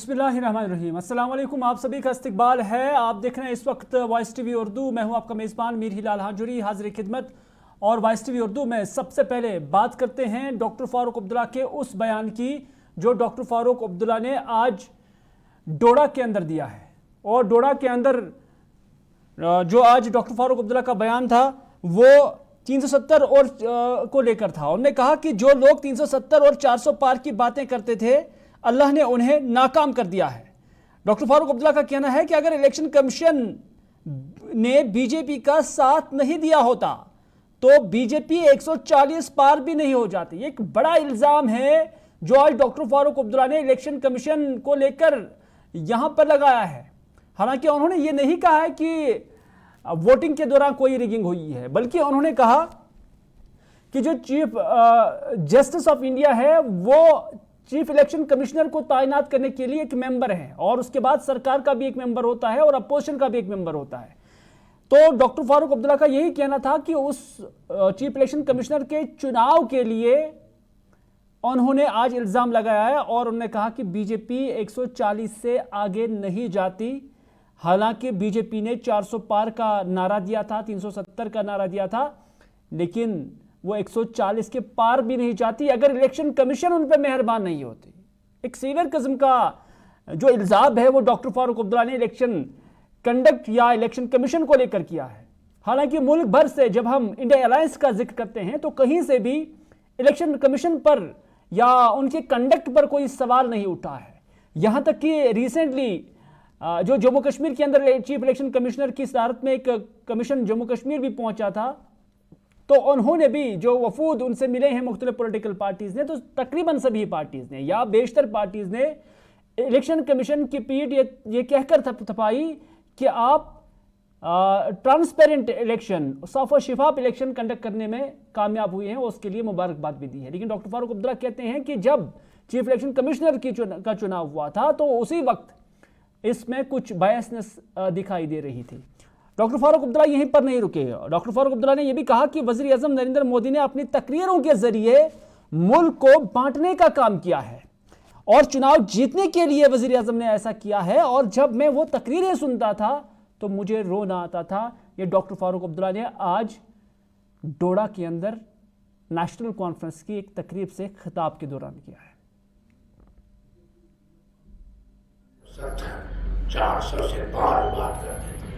बिस्मिल्लाहिर्रहमानिर्रहीम। अस्सलाम वालेकुम, आप सभी का इस्तकबाल है। आप देख रहे हैं इस वक्त वॉइस टीवी उर्दू। मैं हूं आपका मेज़बान मीर हिलाल हाजुरी, हाजिर खिदमत। और वॉइस टीवी उर्दू में सबसे पहले बात करते हैं डॉक्टर फारूक अब्दुल्ला के उस बयान की जो डॉक्टर फारूक अब्दुल्ला ने आज डोडा के अंदर दिया है। और डोडा के अंदर जो आज डॉक्टर फारूक अब्दुल्ला का बयान था वो 370 और को लेकर था। उन्होंने कहा कि जो लोग 370 और 400 पार की बातें करते थे, अल्लाह ने उन्हें नाकाम कर दिया है। डॉक्टर फारूक अब्दुल्ला का कहना है कि अगर इलेक्शन कमीशन ने बीजेपी का साथ नहीं दिया होता तो बीजेपी 140 पार भी नहीं हो जाती। एक बड़ा इल्जाम है जो आज डॉक्टर फारूक अब्दुल्ला ने इलेक्शन कमीशन को लेकर यहां पर लगाया है। हालांकि उन्होंने ये नहीं कहा है कि वोटिंग के दौरान कोई रिगिंग हुई है, बल्कि उन्होंने कहा कि जो चीफ जस्टिस ऑफ इंडिया है वो चीफ इलेक्शन कमिश्नर को तैनात करने के लिए एक मेंबर है और उसके बाद सरकार का भी एक मेंबर होता है और अपोजिशन का भी एक मेंबर होता है। तो डॉक्टर फारूक अब्दुल्ला का यही कहना था कि उस चीफ इलेक्शन कमिश्नर के चुनाव के लिए उन्होंने आज इल्जाम लगाया है और उन्होंने कहा कि बीजेपी 140 से आगे नहीं जाती। हालांकि बीजेपी ने 400 पार का नारा दिया था, 370 का नारा दिया था, लेकिन वो 140 के पार भी नहीं जाती अगर इलेक्शन कमीशन उन पर मेहरबान नहीं होती। एक सीवियर किस्म का जो इल्जाम है वो डॉक्टर फारूक अब्दुल्ला ने इलेक्शन कंडक्ट या इलेक्शन कमीशन को लेकर किया है। हालांकि मुल्क भर से जब हम इंडिया अलायंस का जिक्र करते हैं तो कहीं से भी इलेक्शन कमीशन पर या उनके कंडक्ट पर कोई सवाल नहीं उठा है। यहां तक कि रिसेंटली जो जम्मू कश्मीर के अंदर चीफ इलेक्शन कमिश्नर की सदारत में एक कमीशन जम्मू कश्मीर भी पहुंचा था, तो उन्होंने भी जो वफूद उनसे मिले हैं मुख्तलिफ पॉलिटिकल पार्टीज ने, तो तकरीबन सभी पार्टीज ने या बेशतर पार्टीज ने इलेक्शन कमीशन की पीठ ये कहकर थपाई कि आप ट्रांसपेरेंट इलेक्शन, साफ और शिफाफ इलेक्शन कंडक्ट करने में कामयाब हुए हैं, उसके लिए मुबारकबाद भी दी है। लेकिन डॉक्टर फारूक अब्दुल्ला कहते हैं कि जब चीफ इलेक्शन कमिश्नर का चुनाव हुआ था तो उसी वक्त इसमें कुछ बायसनेस दिखाई दे रही थी। डॉक्टर फारूक अब्दुल्ला यहीं पर नहीं रुके। डॉक्टर फारूक अब्दुल्ला ने यह भी कहा कि वज़ीर आज़म नरेंद्र मोदी ने अपनी तकरीरों के जरिए मुल्क को बांटने का काम किया है और चुनाव जीतने के लिए वज़ीर आज़म ने ऐसा किया है। और जब मैं वो तकरीरें सुनता था तो मुझे रोना आता था। ये डॉक्टर फारूक अब्दुल्ला ने आज डोडा के अंदर नेशनल कॉन्फ्रेंस की एक तकरीब से खिताब के दौरान किया है। 400 से पार बात करते थे,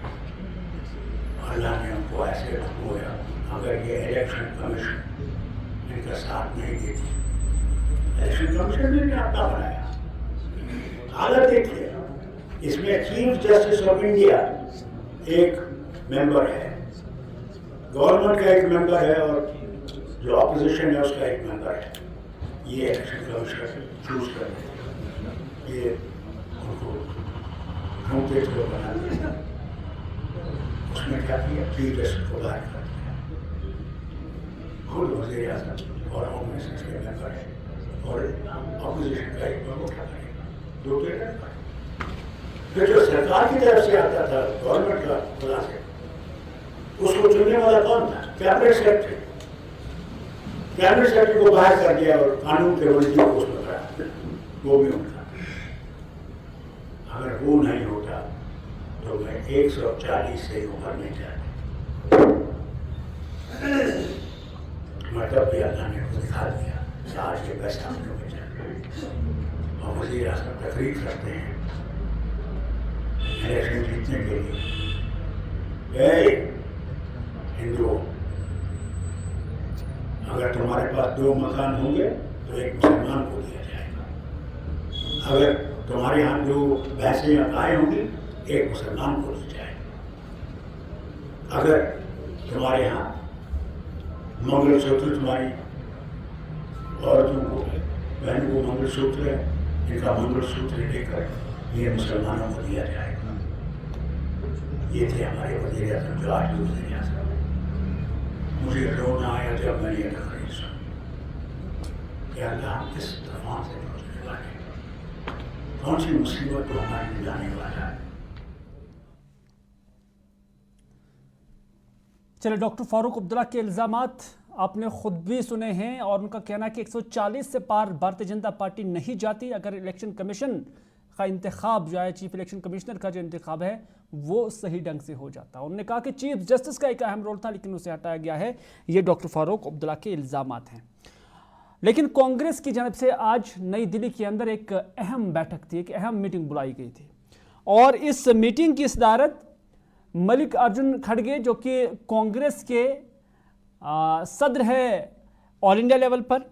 अल्लाह ने उनको ऐसे रखोया। अगर ये इलेक्शन कमीशन इनका साथ नहीं देती, इलेक्शन कमीशन ने अपना बनाया। हालत देखिए, इसमें चीफ जस्टिस ऑफ इंडिया एक मेंबर है, गवर्नमेंट का एक मेंबर है और जो ऑपोजिशन है उसका एक मेंबर है। ये इलेक्शन कमीशन चूज करते हैं, ये उनको ढूंढते थे बना दिया। उसमें क्या किया, चीफ जस्टिस को बाहर कर दिया। खुद वज़ीर आज़म और होम मिनिस्टर के मेंबर है और अपोजिशन का एक मेंबर उठा करेगा, दो मेंबर। फिर जो सरकार की तरफ से आता था, गवर्नमेंट का खुला से, उसको चुनने वाला कौन था? Cabinet secretary. कैबिनेट सेक्रेटरी को बाहर कर दिया और कानून के वजीर को उसमें कराया, वो भी उनका। अगर वो नहीं होता तो मैं 140 से ऊपर नहीं जाता। मैं तब भी अल्लाह ने को दिखा दिया आज के बेस्ट हम लोग जाए और वज़ीर आज़म तकरीर करते हैं इलेक्शन जीतने के लिए। हिंदू, अगर तुम्हारे पास 2 मकान होंगे तो एक मुसलमान को दिया जाएगा। अगर तुम्हारे यहाँ 2 भैंसें या गाय होंगी, एक मुसलमान को दी जाएगी। अगर तुम्हारे यहाँ मंगलसूत्र, तुम्हारी औरतों को, बहनों को मंगलसूत्र है, इनका मंगलसूत्र लेकर ये मुसलमानों को दिया जाएगा। ये थे हमारे वज़ीर आज़म जो आज भी वज़ीर आज़म। मुझे रोना आया जब मैंने ये तकरीर सुनी कि अल्लाह किस तूफान से पहुँचने वाले, कौन सी मुसीबत को हमारे लिए लाने वाला है। चले, डॉक्टर फारूक अब्दुल्ला के इल्ज़ामात आपने खुद भी सुने हैं और उनका कहना है कि 140 से पार भारतीय जनता पार्टी नहीं जाती अगर इलेक्शन कमीशन का इंतखाब जो है, चीफ इलेक्शन कमिश्नर का जो इंतखाब है वो सही ढंग से हो जाता। उन्होंने कहा कि चीफ जस्टिस का एक अहम रोल था लेकिन उसे हटाया गया है। ये डॉक्टर फारूक अब्दुल्ला के इल्ज़ामात हैं। लेकिन कांग्रेस की जानब से आज नई दिल्ली के अंदर एक अहम बैठक थी, एक अहम मीटिंग बुलाई गई थी और इस मीटिंग की सदारत मल्लिकार्जुन खड़गे जो कि कांग्रेस के सदर है ऑल इंडिया लेवल पर,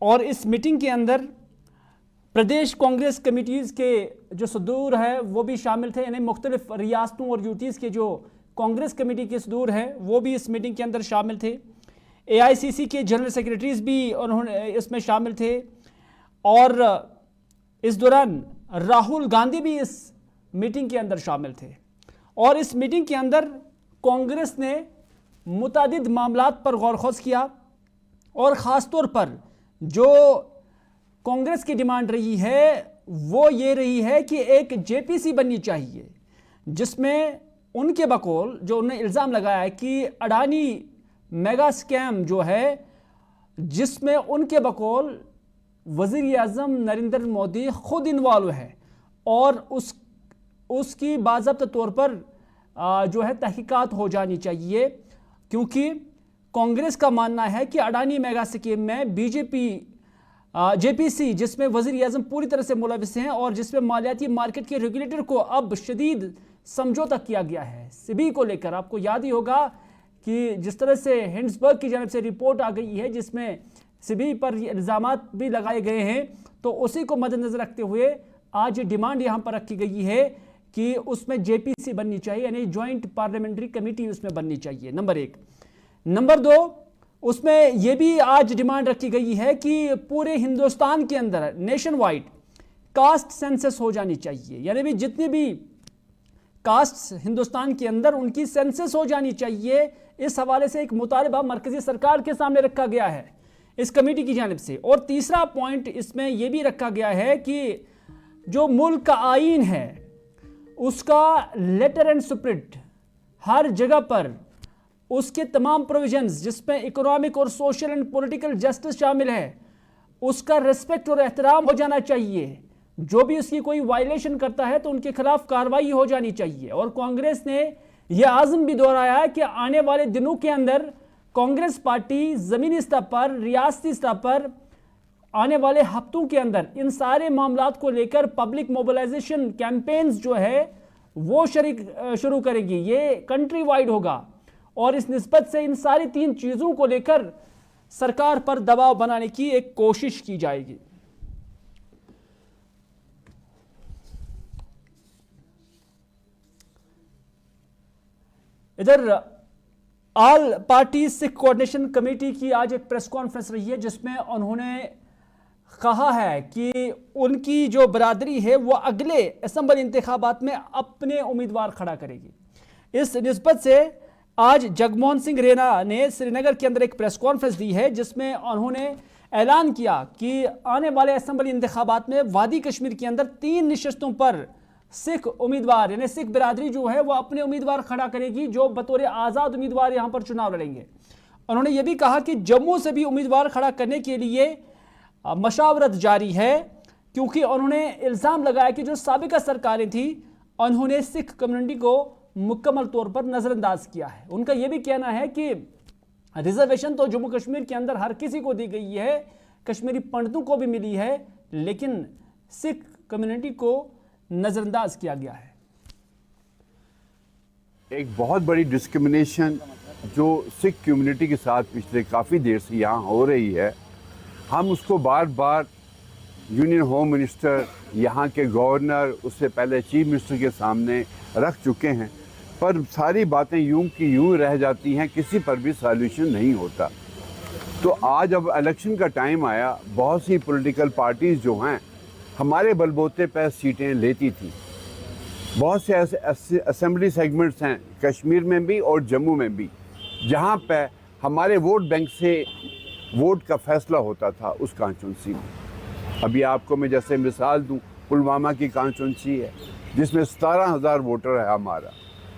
और इस मीटिंग के अंदर प्रदेश कांग्रेस कमेटीज़ के जो सदूर है वो भी शामिल थे, यानी मुख्तलिफ रियासतों और यूटीज़ के जो कांग्रेस कमेटी के सदूर हैं वो भी इस मीटिंग के अंदर शामिल थे। AICC के जनरल सेक्रेटरीज भी उन्होंने इसमें शामिल थे और इस दौरान राहुल गांधी भी इस मीटिंग के अंदर शामिल थे। और इस मीटिंग के अंदर कांग्रेस ने मुतादिद मामलात पर गौर खोज किया और ख़ास तौर पर जो कांग्रेस की डिमांड रही है वो ये रही है कि एक JPC बननी चाहिए जिसमें उनके बकौल जो उन्होंने इल्ज़ाम लगाया है कि अडानी मेगा स्कैम जो है जिसमें उनके बकौल वज़ीर-ए-आज़म नरेंद्र मोदी खुद इन्वॉल्व है और उसकी बाज़ाब्ता तौर पर जो है तहकीकात हो जानी चाहिए, क्योंकि कांग्रेस का मानना है कि अडानी मेगा स्कीम में JPC जिसमें वज़ीर-ए-आज़म पूरी तरह से मुलविस हैं और जिसमें मालियाती मार्केट के रेगुलेटर को अब शदीद समझौता किया गया है SEBI को लेकर। आपको याद ही होगा कि जिस तरह से हिंडसबर्ग की जानब से रिपोर्ट आ गई है जिसमें SEBI पर इल्ज़ामात भी लगाए गए हैं, तो उसी को मद्देनज़र रखते हुए आज डिमांड यहाँ पर रखी गई है कि उसमें JPC बननी चाहिए, यानी जॉइंट पार्लियामेंट्री कमेटी उसमें बननी चाहिए, नंबर 1। नंबर 2, उसमें यह भी आज डिमांड रखी गई है कि पूरे हिंदुस्तान के अंदर नेशन वाइड कास्ट सेंसस हो जानी चाहिए, यानी भी जितने भी कास्ट हिंदुस्तान के अंदर उनकी सेंसस हो जानी चाहिए। इस हवाले से एक मुतालबा मरकजी सरकार के सामने रखा गया है इस कमेटी की जानिब से। और तीसरा पॉइंट इसमें यह भी रखा गया है कि जो मुल्क का आईन है उसका लेटर एंड स्पिरिट हर जगह पर उसके तमाम प्रोविजंस जिसमें इकोनॉमिक और सोशल एंड पॉलिटिकल जस्टिस शामिल है उसका रिस्पेक्ट और एहतराम हो जाना चाहिए। जो भी उसकी कोई वायलेशन करता है तो उनके खिलाफ कार्रवाई हो जानी चाहिए। और कांग्रेस ने यह आज़म भी दोहराया है कि आने वाले दिनों के अंदर कांग्रेस पार्टी ज़मीनी स्तर पर, रियासती स्तर पर आने वाले हफ्तों के अंदर इन सारे मामलात को लेकर पब्लिक मोबिलाइजेशन कैंपेन्स जो है वो शुरू करेगी। ये कंट्री वाइड होगा और इस निस्बत से इन सारी 3 चीज़ों को लेकर सरकार पर दबाव बनाने की एक कोशिश की जाएगी। इधर all party Sikh coordination committee की आज एक प्रेस कॉन्फ्रेंस रही है जिसमें उन्होंने कहा है कि उनकी जो बरादरी है वो अगले असम्बली इंतखाबात में अपने उम्मीदवार खड़ा करेगी। इस निस्बत से आज जगमोहन सिंह रेना ने श्रीनगर के अंदर एक प्रेस कॉन्फ्रेंस दी है जिसमें उन्होंने ऐलान किया कि आने वाले असम्बली इंतखाबात में वादी कश्मीर के अंदर 3 नशस्तों पर सिख उम्मीदवार यानी सिख बिरादरी जो है वो अपने उम्मीदवार खड़ा करेगी जो बतौर आज़ाद उम्मीदवार यहाँ पर चुनाव लड़ेंगे। उन्होंने ये भी कहा कि जम्मू से भी उम्मीदवार खड़ा करने के लिए मशावरत जारी है, क्योंकि उन्होंने इल्ज़ाम लगाया कि जो साबिका सरकारें थी उन्होंने सिख कम्युनिटी को मुकम्मल तौर पर नज़रअंदाज किया है। उनका यह भी कहना है कि रिजर्वेशन तो जम्मू कश्मीर के अंदर हर किसी को दी गई है, कश्मीरी पंडितों को भी मिली है, लेकिन सिख कम्युनिटी को नज़रअंदाज किया गया है। एक बहुत बड़ी डिस्क्रिमिनेशन जो सिख कम्युनिटी के साथ पिछले काफ़ी देर से यहाँ हो रही है, हम उसको बार बार यूनियन होम मिनिस्टर, यहाँ के गवर्नर, उससे पहले चीफ मिनिस्टर के सामने रख चुके हैं, पर सारी बातें यूं की यूं रह जाती हैं, किसी पर भी सॉल्यूशन नहीं होता। तो आज अब इलेक्शन का टाइम आया, बहुत सी पॉलिटिकल पार्टीज़ जो हैं हमारे बलबूते पर सीटें लेती थी। बहुत से ऐसे असेंबली सेगमेंट्स हैं कश्मीर में भी और जम्मू में भी जहाँ पे हमारे वोट बैंक से वोट का फैसला होता था उस कॉन्स्टिट्यूंसी में। अभी आपको मैं जैसे मिसाल दूं, पुलवामा की कॉन्स्टिट्यूंसी है जिसमें 17,000 वोटर है हमारा,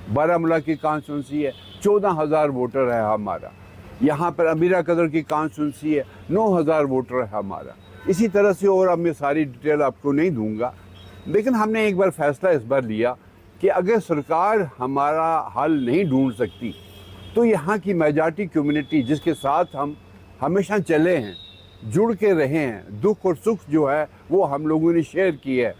बारामूला की कॉन्स्टिट्यूंसी है 14,000 वोटर है हमारा, यहाँ पर अमीरा कदर की कॉन्स्टिट्यूंसी है 9,000 वोटर है हमारा। इसी तरह से, और अब मैं सारी डिटेल आपको नहीं दूंगा, लेकिन हमने एक बार फैसला इस बार लिया कि अगर सरकार हमारा हल नहीं ढूंढ सकती तो यहाँ की मेजॉरिटी कम्युनिटी जिसके साथ हम हमेशा चले हैं, जुड़ के रहे हैं, दुख और सुख जो है वो हम लोगों ने शेयर की है,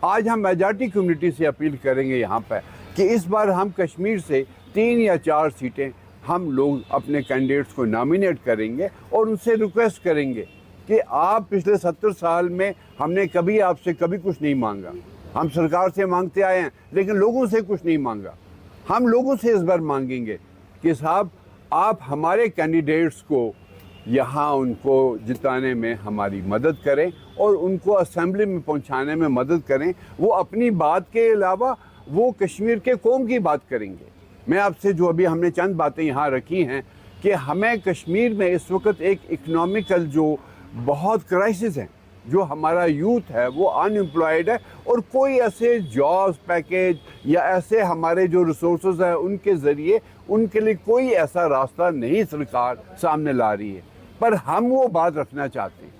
आज हम मेजॉरिटी कम्युनिटी से अपील करेंगे यहाँ पर कि इस बार हम कश्मीर से 3 या 4 सीटें हम लोग अपने कैंडिडेट्स को नॉमिनेट करेंगे और उनसे रिक्वेस्ट करेंगे कि आप पिछले 70 साल में हमने कभी आपसे कभी कुछ नहीं मांगा, हम सरकार से मांगते आए हैं लेकिन लोगों से कुछ नहीं मांगा। हम लोगों से इस बार मांगेंगे कि साहब आप हमारे कैंडिडेट्स को यहाँ उनको जिताने में हमारी मदद करें और उनको असेंबली में पहुँचाने में मदद करें। वो अपनी बात के अलावा वो कश्मीर के कौम की बात करेंगे। मैं आपसे जो अभी हमने चंद बातें यहाँ रखी हैं कि हमें कश्मीर में इस वक्त एक इकोनॉमिकल जो बहुत क्राइसिस है, जो हमारा यूथ है वो अनएम्प्लॉयड है और कोई ऐसे जॉब्स पैकेज या ऐसे हमारे जो रिसोर्सेज है उनके ज़रिए उनके लिए कोई ऐसा रास्ता नहीं सरकार सामने ला रही है, पर हम वो बात रखना चाहते हैं।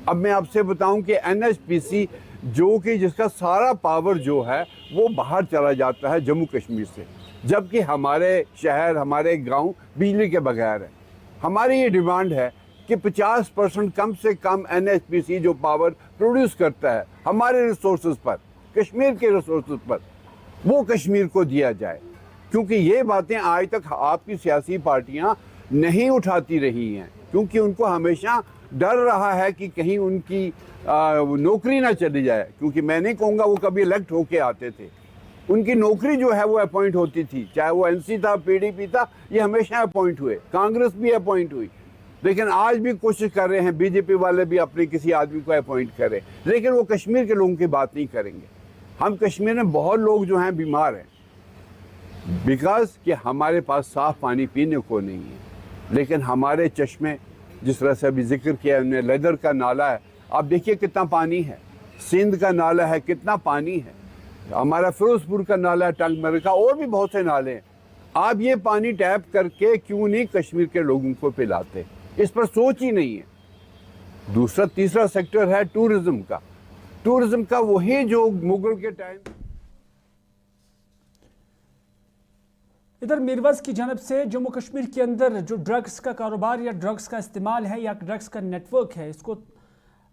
अब मैं आपसे बताऊं कि NHPC जो कि जिसका सारा पावर जो है वो बाहर चला जाता है जम्मू कश्मीर से, जबकि हमारे शहर हमारे गांव बिजली के बगैर है। हमारी ये डिमांड है कि 50% कम से कम NHPC जो पावर प्रोड्यूस करता है हमारे रिसोर्सेज पर, कश्मीर के रिसोर्सेज पर, वो कश्मीर को दिया जाए, क्योंकि ये बातें आज तक आपकी सियासी पार्टियां नहीं उठाती रही हैं, क्योंकि उनको हमेशा डर रहा है कि कहीं उनकी नौकरी ना चली जाए। क्योंकि मैं नहीं कहूँगा वो कभी इलेक्ट होके आते थे, उनकी नौकरी जो है वो अपॉइंट होती थी, चाहे वो NC था, PDP था, ये हमेशा अपॉइंट हुए, कांग्रेस भी अपॉइंट हुई। लेकिन आज भी कोशिश कर रहे हैं BJP वाले भी अपने किसी आदमी को अपॉइंट करें, लेकिन वो कश्मीर के लोगों की बात नहीं करेंगे। हम कश्मीर में बहुत लोग जो हैं बीमार हैं बिकॉज कि हमारे पास साफ़ पानी पीने को नहीं है। लेकिन हमारे चश्मे, जिस तरह से अभी जिक्र किया हमने, लेदर का नाला है, आप देखिए कितना पानी है, सिंध का नाला है कितना पानी है, हमारा फिरोजपुर का नाला है, टंगमर का, और भी बहुत से नाले हैं। आप ये पानी टैप करके क्यों नहीं कश्मीर के लोगों को पिलाते? इस पर सोच ही नहीं है। दूसरा तीसरा सेक्टर है टूरिज्म का। टूरिज्म का वही जो मुगल के टाइम। इधर मीरवज की जानब से जम्मू कश्मीर के अंदर जो ड्रग्स का कारोबार या ड्रग्स का इस्तेमाल है या ड्रग्स का नेटवर्क है, इसको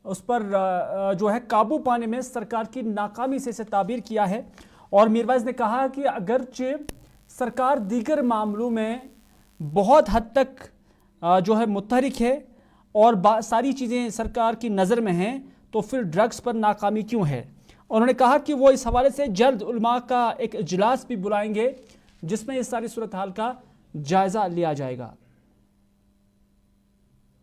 उस पर जो है काबू पाने में सरकार की नाकामी से इसे ताबीर किया है। और मीरवज ने कहा कि अगरचे सरकार दीगर मामलों में बहुत हद तक जो है मुतहरिक है और सारी चीज़ें सरकार की नज़र में हैं, तो फिर ड्रग्स पर नाकामी क्यों है? उन्होंने कहा कि वो इस हवाले से जल्द उलमा का एक इजलास भी बुलाएंगे जिसमें इस सारी सूरत हाल का जायज़ा लिया जाएगा।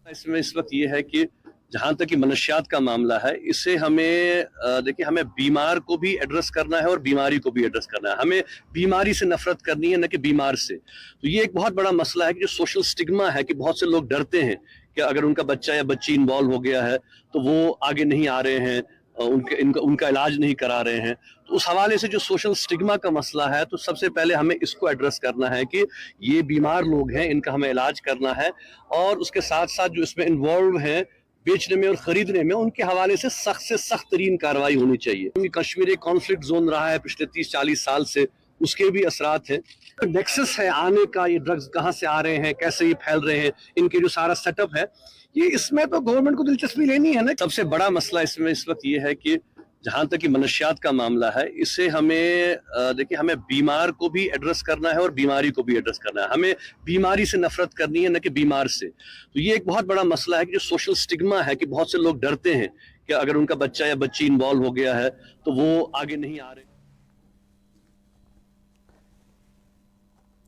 इसमें इस वक्त ये है कि जहाँ तक कि मनशियात का मामला है, इसे हमें देखिए हमें बीमार को भी एड्रेस करना है और बीमारी को भी एड्रेस करना है। हमें बीमारी से नफरत करनी है, न कि बीमार से। तो ये एक बहुत बड़ा मसला है कि जो सोशल स्टिग्मा है कि बहुत से लोग डरते हैं कि अगर उनका बच्चा या बच्ची इन्वॉल्व हो गया है तो वो आगे नहीं आ रहे हैं, उनका इलाज नहीं करा रहे हैं। तो उस हवाले से जो सोशल स्टिग्मा का मसला है, तो सबसे पहले हमें इसको एड्रेस करना है कि ये बीमार लोग हैं, इनका हमें इलाज करना है। और उसके साथ साथ जो इसमें इन्वॉल्व हैं बेचने में और खरीदने में, उनके हवाले से सख्त तरीन कार्रवाई होनी चाहिए। क्योंकि कश्मीर एक कॉन्फ्लिक्ट जोन रहा है पिछले 30-40 साल से, उसके भी असरात हैं। नेक्सस है आने का, ये ड्रग्स कहाँ से आ रहे हैं, कैसे ये फैल रहे हैं, इनके जो सारा सेटअप है, ये इसमें तो गवर्नमेंट को दिलचस्पी लेनी है ना। सबसे बड़ा मसला इसमें इस वक्त ये है कि जहाँ तक कि मनशियात का मामला है, इसे हमें देखिए हमें बीमार को भी एड्रेस करना है और बीमारी को भी एड्रेस करना है। हमें बीमारी से नफरत करनी है, न कि बीमार से। तो ये एक बहुत बड़ा मसला है कि जो सोशल स्टिग्मा है कि बहुत से लोग डरते हैं कि अगर उनका बच्चा या बच्ची इन्वॉल्व हो गया है तो वो आगे नहीं आ रहे।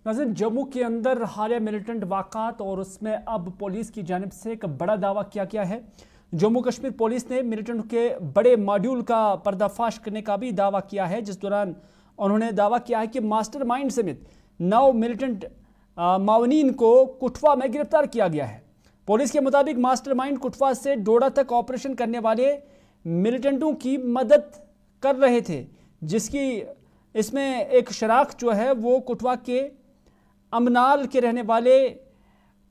नाज़रीन, जम्मू के अंदर हालिया मिलिटेंट वाक़ात और उसमें अब पुलिस की जानिब से एक बड़ा दावा किया गया है। जम्मू कश्मीर पुलिस ने मिलिटेंट के बड़े मॉड्यूल का पर्दाफाश करने का भी दावा किया है, जिस दौरान उन्होंने दावा किया है कि मास्टरमाइंड समेत 9 मिलिटेंट मावनीन को कुठवा में गिरफ्तार किया गया है। पुलिस के मुताबिक मास्टरमाइंड कुठवा से डोडा तक ऑपरेशन करने वाले मिलिटेंटों की मदद कर रहे थे, जिसकी इसमें एक शनाख्त जो है वो कुठवा के अमनाल के रहने वाले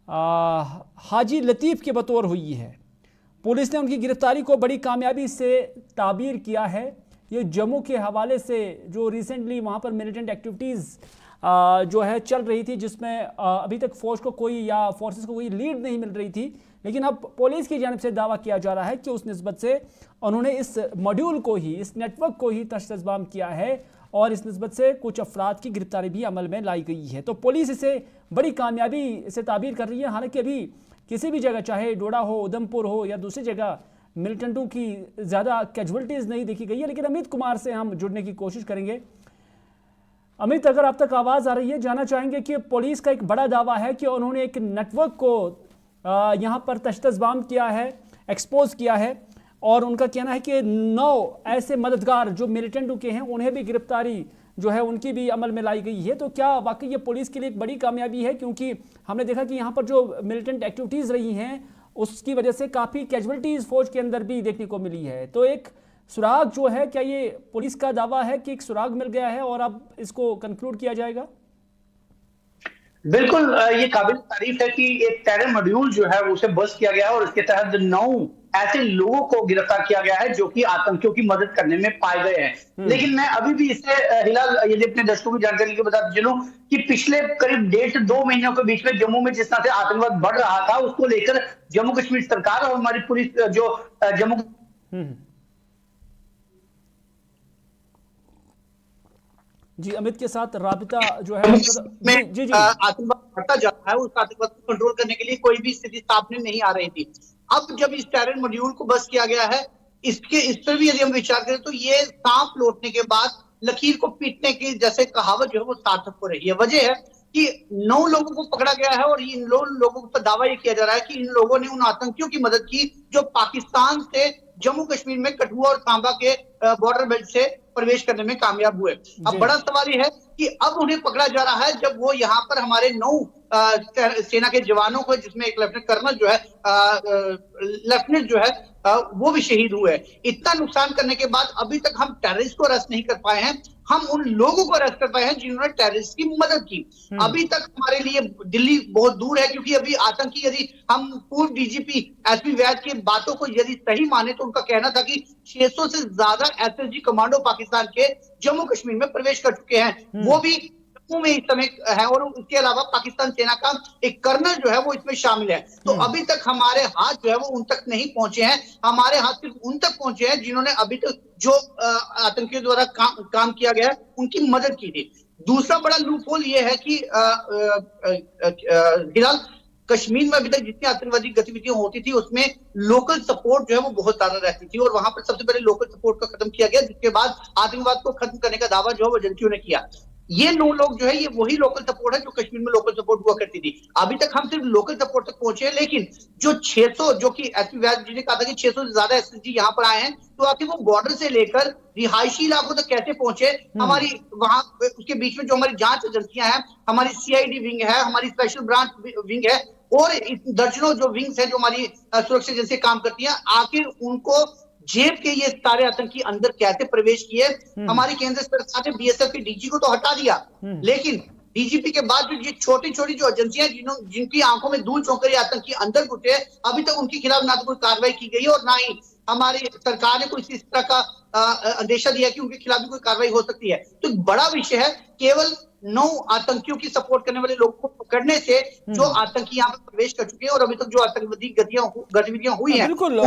हाजी लतीफ़ के बतौर हुई है। पुलिस ने उनकी गिरफ्तारी को बड़ी कामयाबी से ताबीर किया है। ये जम्मू के हवाले से जो रिसेंटली वहाँ पर मिलिटेंट एक्टिविटीज़ जो है चल रही थी, जिसमें अभी तक फौज को कोई या फोर्सेस को कोई लीड नहीं मिल रही थी, लेकिन अब पुलिस की जानिब से दावा किया जा रहा है कि उस निस्बत से उन्होंने इस मॉड्यूल को ही, इस नेटवर्क को ही तश्तज़बाम किया है और इस निस्बत से कुछ अफराद की गिरफ्तारी भी अमल में लाई गई है। तो पुलिस इसे बड़ी कामयाबी से ताबीर कर रही है। हालांकि अभी किसी भी जगह, चाहे डोडा हो, उधमपुर हो या दूसरी जगह, मिलिटेंटों की ज़्यादा कैजुअल्टीज़ नहीं देखी गई है। लेकिन अमित कुमार से हम जुड़ने की कोशिश करेंगे। अमित, अगर आप तक आवाज़ आ रही है, जानना चाहेंगे कि पुलिस का एक बड़ा दावा है कि उन्होंने एक नेटवर्क को यहाँ पर तश्तज़बाम किया है, एक्सपोज किया है, और उनका कहना है कि 9 ऐसे मददगार जो मिलिटेंटों के हैं उन्हें भी गिरफ्तारी जो है उनकी भी अमल में लाई गई है। तो क्या वाकई ये पुलिस के लिए एक बड़ी कामयाबी है? क्योंकि हमने देखा कि यहाँ पर जो मिलिटेंट एक्टिविटीज़ रही हैं उसकी वजह से काफ़ी कैजुअल्टीज़ फौज के अंदर भी देखने को मिली है। तो एक सुराग जो है, क्या ये पुलिस का दावा है कि एक सुराग मिल गया है और अब इसको कंक्लूड किया जाएगा? बिल्कुल, ये काबिल तारीफ है कि एक टेरर मॉड्यूल जो है उसे बस्ट किया गया और इसके तहत 9 ऐसे लोगों को गिरफ्तार किया गया है जो कि आतंकियों की मदद करने में पाए गए हैं। लेकिन मैं अभी भी इसे हिलाल, यदि अपने दर्शकों की जानकारी के बता चलूं कि पिछले करीब 1.5 से 2 महीनों के बीच में जम्मू में जिस तरह से आतंकवाद बढ़ रहा था, उसको लेकर जम्मू कश्मीर सरकार और हमारी पुलिस जो जम्मू जी, अमित के साथ राबिता जो है जी आतंकवाद बढ़ता जा रहा है, उस आतंकवाद को कंट्रोल करने के लिए कोई भी स्थिति सामने नहीं आ रही थी। अब जब इस टेरर मॉड्यूल को बस किया गया है, इस पर भी यदि हम विचार करें तो ये सांप लौटने के बाद लकीर को पीटने की जैसे कहावत जो है वो सार्थक हो रही है। वजह है कि 9 लोगों को पकड़ा गया है और इन लोगों पर दावा ये किया जा रहा है कि इन लोगों ने उन आतंकियों की मदद की जो पाकिस्तान से जम्मू कश्मीर में कठुआ और सांबा के बॉर्डर बेल्ट से प्रवेश करने में कामयाब हुए। अब बड़ा सवाल ये है कि अब उन्हें पकड़ा जा रहा है जब वो यहाँ पर हमारे 9 सेना के जवानों को, जिसमें एक लेफ्टिनेंट कर्नल जो है, लेफ्टिनेंट जो है वो भी शहीद हुए। इतना नुकसान करने के बाद अभी तक हम टेररिस्ट को अरेस्ट नहीं कर पाए हैं, हम उन लोगों को अरेस्ट कर पाए हैं जिन्होंने टेररिस्ट की मदद की। अभी तक हमारे लिए दिल्ली बहुत दूर है, क्योंकि अभी आतंकी, यदि हम पूर्व डीजीपी एसपी वैद की बातों को यदि सही माने तो उनका कहना था कि 600 से ज्यादा एसएसजी कमांडो पाकिस्तान के जम्मू कश्मीर में प्रवेश कर चुके हैं, वो भी जम्मू में इस समय है, और इसके अलावा पाकिस्तान सेना का एक कर्नल जो है वो इसमें शामिल है। तो अभी तक हमारे हाथ जो है वो उन तक नहीं पहुंचे हैं, हमारे हाथ सिर्फ उन तक पहुंचे हैं जिन्होंने अभी तक जो आतंकियों द्वारा काम किया गया है उनकी मदद की थी। दूसरा बड़ा लूप होल ये है कि हिलाल, कश्मीर में अभी तक जितनी आतंकवादी गतिविधियां होती थी उसमें लोकल सपोर्ट जो है वो बहुत ज्यादा रहती थी, और वहां पर सबसे पहले लोकल सपोर्ट को खत्म किया गया, जिसके बाद आतंकवाद को खत्म करने का दावा जो है वो एजेंसियों ने किया। ये 9 लोग जो है ये वही लोकल सपोर्ट है जो कश्मीर में लोकल सपोर्ट हुआ करती थी। अभी तक हम सिर्फ लोकल सपोर्ट तक पहुंचे हैं, लेकिन जो 600, जो कि एसपी वैद जी ने कहा था कि 600 से ज्यादा एसएसजी यहाँ पर आए हैं, तो आखिर वो बॉर्डर से लेकर रिहायशी इलाकों तक कैसे पहुंचे? हमारी वहां उसके बीच में जो हमारी जांच एजेंसियां हैं, हमारी सीआईडी विंग है, हमारी स्पेशल ब्रांच विंग है, और दर्जनों जो विंग्स हैं जो हमारी सुरक्षा एजेंसी काम करती है, आखिर उनको जेब के ये सारे आतंकी अंदर कैसे प्रवेश किए? हमारी केंद्र सरकार ने बीएसएफ के डीजी को तो हटा दिया, लेकिन डीजीपी के बाद जो ये छोटी छोटी जो एजेंसियां जिनकी आंखों में धूल झोंक कर आतंकी अंदर घुसे, अभी तक उनके खिलाफ ना तो कोई कार्रवाई की गई और ना ही हमारी सरकार ने कोई इस तरह का अंदेशा दिया कि उनके खिलाफ भी कोई कार्रवाई हो सकती है। तो बड़ा विषय है, केवल 9 आतंकियों की सपोर्ट करने वाले लोगों को पकड़ने से जो आतंकी यहाँ पर प्रवेश कर चुके हैं और अभी तक जो आतंकवादी गतिविधियां हुई हैं, बिल्कुल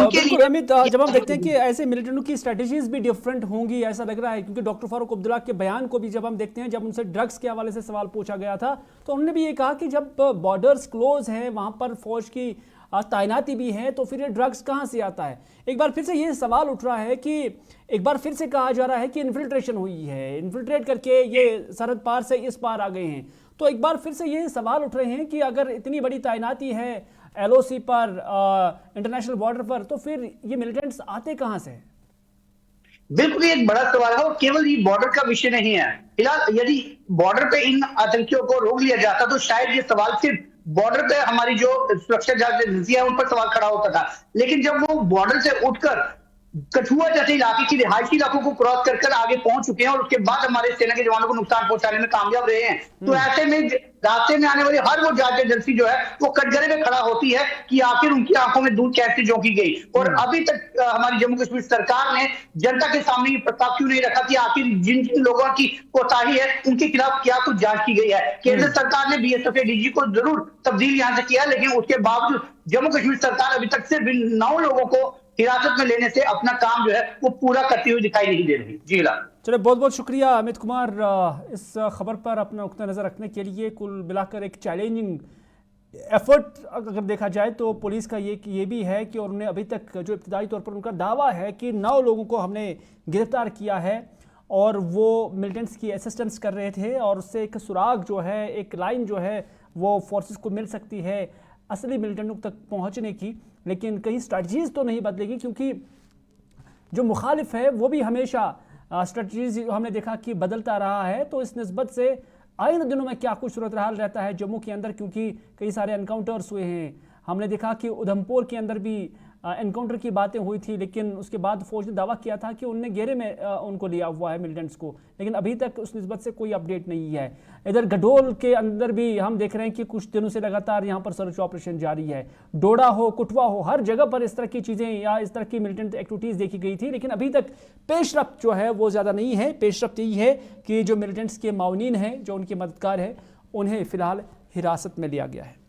अमित, जब हम देखते हैं कि ऐसे मिलिटेंटों की स्ट्रेटेजीज भी डिफरेंट होंगी ऐसा लग रहा है, क्योंकि डॉक्टर फारूक अब्दुल्ला के बयान को भी जब हम देखते हैं, जब उनसे ड्रग्स के हवाले से सवाल पूछा गया था तो उन्होंने भी ये कहा कि जब बॉर्डर्स क्लोज है, वहां पर फौज की तैनाती भी है, तो फिर ये ड्रग्स कहाँ से आता है? एक बार फिर से ये सवाल उठ रहा है कि एक बार फिर से कहा जा रहा है कि इन्फिल्ट्रेशन हुई है, इन्फिल्ट्रेट करके ये सरहद पार से इस पार आ गए हैं। तो एक बार फिर से ये सवाल उठ रहे हैं कि अगर इतनी बड़ी तैनाती है एलओसी पर, इंटरनेशनल बॉर्डर पर, तो फिर ये मिलिटेंट्स आते कहाँ से? बिल्कुल एक बड़ा सवाल है, और केवल ये बॉर्डर का विषय नहीं है। फिलहाल यदि बॉर्डर पे इन आतंकियों को रोक लिया जाता तो शायद ये सवाल सिर्फ बॉर्डर पे हमारी जो सुरक्षा जांच एजेंसी है उन पर सवाल खड़ा होता था, लेकिन जब वो बॉर्डर से उठकर कठुआ जैसे इलाके की रिहायशी इलाकों को क्रॉस कर आगे पहुंच चुके हैं और उसके बाद हमारे सेना के जवानों को नुकसान पहुंचाने में कामयाब रहे हैं। तो ऐसे में रास्ते में आने वाली हर वो जांच एजेंसी जो है वो कटघरे में खड़ा होती है कि आखिर उनकी आंखों में दूध कैसे झोंकी गई। और अभी तक हमारी जम्मू कश्मीर सरकार ने जनता के सामने ये प्रस्ताव क्यों नहीं रखा कि आखिर जिन जिन लोगों की कोताही है उनके खिलाफ क्या कुछ जांच की गई है। केंद्र सरकार ने बीएसएफ के डीजी को जरूर तब्दील यहां से किया, लेकिन उसके बावजूद जम्मू कश्मीर सरकार अभी तक सिर्फ 9 लोगों को हिरासत में लेने से अपना काम जो है वो पूरा करती हुई दिखाई नहीं दे रही। जी ला चलिए, बहुत बहुत शुक्रिया अमित कुमार इस खबर पर अपना नुक्ता नज़र रखने के लिए। कुल मिलाकर एक चैलेंजिंग एफर्ट अगर देखा जाए तो पुलिस का ये भी है कि उन्होंने अभी तक जो इब्तिदाई तौर पर उनका दावा है कि 9 लोगों को हमने गिरफ्तार किया है और वो मिलिटेंट्स की असिस्टेंस कर रहे थे और उससे एक सुराग जो है, एक लाइन जो है वो फोर्सेस को मिल सकती है असली मिलिटेंटों तक पहुंचने की। लेकिन कहीं स्ट्रैटेजीज तो नहीं बदलेगी, क्योंकि जो मुखालिफ है वो भी हमेशा स्ट्रैटेजीज हमने देखा कि बदलता रहा है। तो इस निस्बत से आइंदा दिनों में क्या कुछ सूरत हाल रहता है जम्मू के अंदर, क्योंकि कई सारे एनकाउंटर्स हुए हैं। हमने देखा कि उधमपुर के अंदर भी एनकाउंटर की बातें हुई थी, लेकिन उसके बाद फौज ने दावा किया था कि उनने घेरे में उनको लिया हुआ है मिलिटेंट्स को, लेकिन अभी तक उस निस्बत से कोई अपडेट नहीं है। इधर गडोल के अंदर भी हम देख रहे हैं कि कुछ दिनों से लगातार यहाँ पर सर्च ऑपरेशन जारी है। डोडा हो, कुटवा हो, हर जगह पर इस तरह की चीज़ें या इस तरह की मिलिटेंट एक्टिविटीज़ देखी गई थी, लेकिन अभी तक पेशरफ्त जो है वो ज़्यादा नहीं है। पेशरफ्त यही है कि जो मिलिटेंट्स के माउनीन हैं, जो उनके मददगार हैं, उन्हें फ़िलहाल हिरासत में लिया गया है।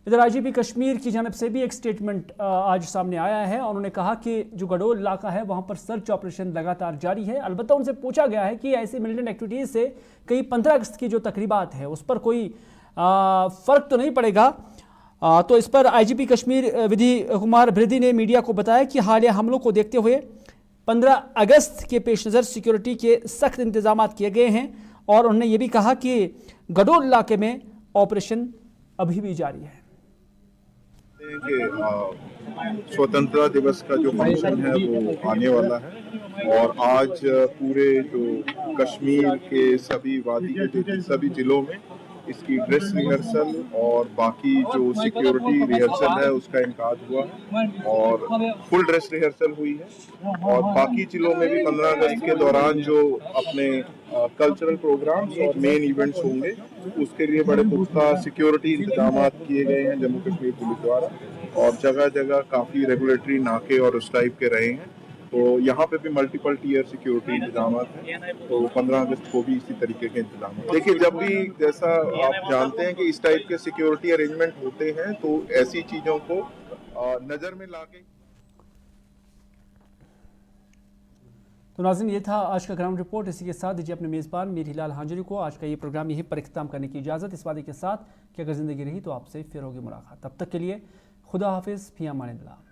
इधर आईजीपी कश्मीर की जानब से भी एक स्टेटमेंट आज सामने आया है। उन्होंने कहा कि जो गडोल इलाका है वहाँ पर सर्च ऑपरेशन लगातार जारी है। अलबत्ता उनसे पूछा गया है कि ऐसी मिलिटेंट एक्टिविटीज़ से कई 15 अगस्त की जो तकरीबात है उस पर कोई फ़र्क तो नहीं पड़ेगा। तो इस पर आईजीपी कश्मीर विधि कुमार बृद्धि ने मीडिया को बताया कि हालिया हमलों को देखते हुए 15 अगस्त के पेश नज़र सिक्योरिटी के सख्त इंतजाम किए गए हैं। और उन्होंने ये भी कहा कि गडोल इलाके में ऑपरेशन अभी भी जारी है। कि स्वतंत्रता दिवस का जो फंक्शन है वो आने वाला है और आज पूरे जो कश्मीर के सभी वादी के सभी जिलों में इसकी ड्रेस रिहर्सल और बाकी जो सिक्योरिटी रिहर्सल है उसका इनकाद हुआ और फुल ड्रेस रिहर्सल हुई है। और बाकी जिलों में भी 15 अगस्त के दौरान जो अपने कल्चरल प्रोग्राम्स और मेन इवेंट्स होंगे उसके लिए बड़े पुख्ता सिक्योरिटी इंतजाम किए गए हैं जम्मू कश्मीर पुलिस द्वारा और जगह जगह काफ़ी रेगुलेटरी नाके और उस टाइप के रहे हैं। तो यहाँ पे भी मल्टीपल टीयर सिक्योरिटी इंतजाम हैं। तो 15 अगस्त को भी इसी तरीके के इंतजाम हैं। देखिए, जब भी जैसा आप जानते हैं कि इस टाइप के सिक्योरिटी अरेंजमेंट होते हैं तो ऐसी चीज़ों को नज़र में लाके। तो नाज़रीन, ये था आज का ग्राउंड रिपोर्ट। इसी के साथ दीजिए अपने मेज़बान मीर हिलाल हांजरी को आज का ये प्रोग्राम यहीं पर इख्तिताम करने की इजाज़त, इस वादे के साथ कि अगर ज़िंदगी रही तो आपसे फिर होगी मुलाकात। तब तक के लिए खुदा हाफिज़, फ़ी अमानिल्लाह।